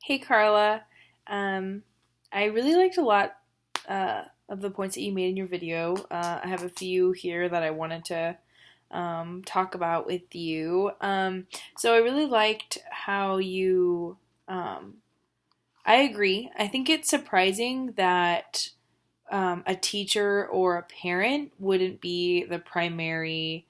Hey Karla, I really liked a lot of the points that you made in your video. I have a few here that I wanted to talk about with you. So I really liked how you. I agree. I think it's surprising that a teacher or a parent wouldn't be the primary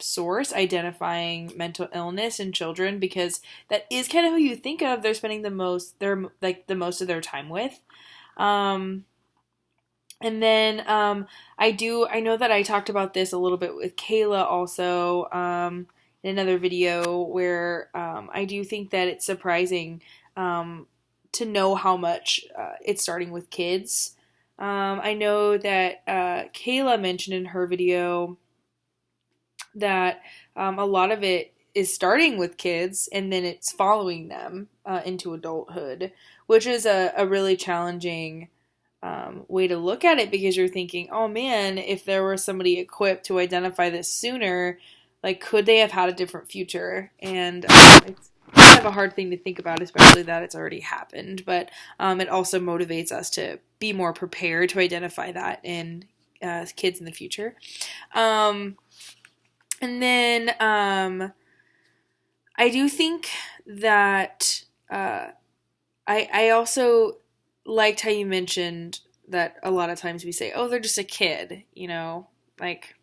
source identifying mental illness in children because that is kind of who you think of they're spending the most of their time with. Um, and then I know that I talked about this a little bit with Kayla also in another video where I do think that it's surprising to know how much it's starting with kids. I know that Kayla mentioned in her video that a lot of it is starting with kids and then it's following them into adulthood, which is a really challenging way to look at it because you're thinking, oh man, if there was somebody equipped to identify this sooner, like could they have had a different future? And it's kind of a hard thing to think about, especially that it's already happened. But it also motivates us to be more prepared to identify that in kids in the future. And then I do think that I also liked how you mentioned that a lot of times we say, oh, they're just a kid, like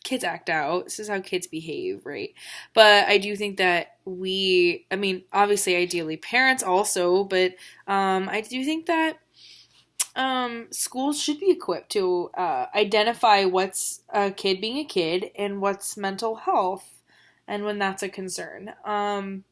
kids act out. This is how kids behave, right? But I do think that obviously, ideally, parents also, but I do think that schools should be equipped to identify what's a kid being a kid and what's mental health and when that's a concern. And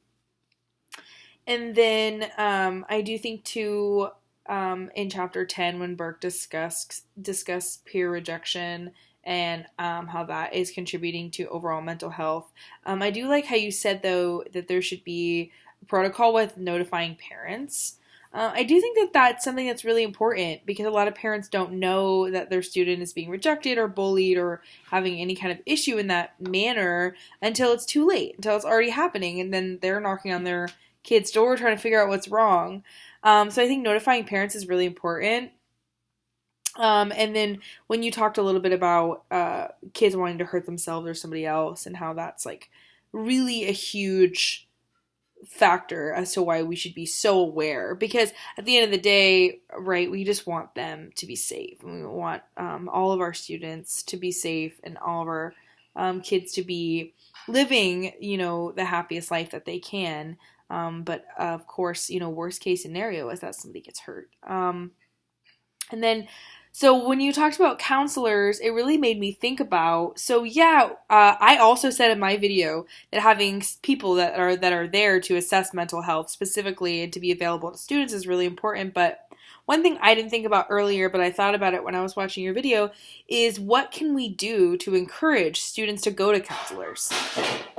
then I do think too in chapter 10 when Burke discussed peer rejection and how that is contributing to overall mental health. I do like how you said though that there should be a protocol with notifying parents. I do think that that's something that's really important because a lot of parents don't know that their student is being rejected or bullied or having any kind of issue in that manner until it's too late, until it's already happening, and then they're knocking on their kid's door trying to figure out what's wrong. So I think notifying parents is really important. And then when you talked a little bit about kids wanting to hurt themselves or somebody else and how that's like really a huge factor as to why we should be so aware because at the end of the day, right, we just want them to be safe and we want all of our students to be safe and all of our kids to be living, the happiest life that they can. But of course, worst case scenario is that somebody gets hurt. And then, so when you talked about counselors, it really made me think about, I also said in my video that having people that are there to assess mental health specifically and to be available to students is really important. But one thing I didn't think about earlier, but I thought about it when I was watching your video, is what can we do to encourage students to go to counselors?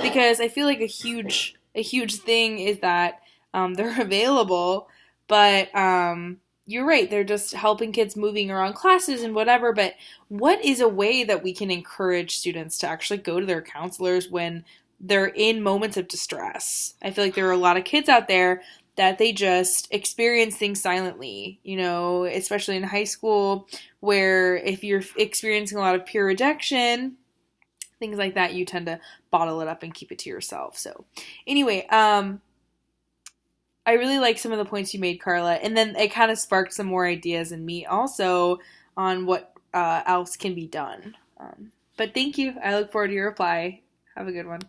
Because I feel like a huge thing is that they're available, but you're right, they're just helping kids moving around classes and whatever, but what is a way that we can encourage students to actually go to their counselors when they're in moments of distress? I feel like there are a lot of kids out there that they just experience things silently, especially in high school, where if you're experiencing a lot of peer rejection, things like that, you tend to bottle it up and keep it to yourself. So anyway, I really like some of the points you made, Karla, and then it kind of sparked some more ideas in me also on what else can be done. But thank you. I look forward to your reply. Have a good one.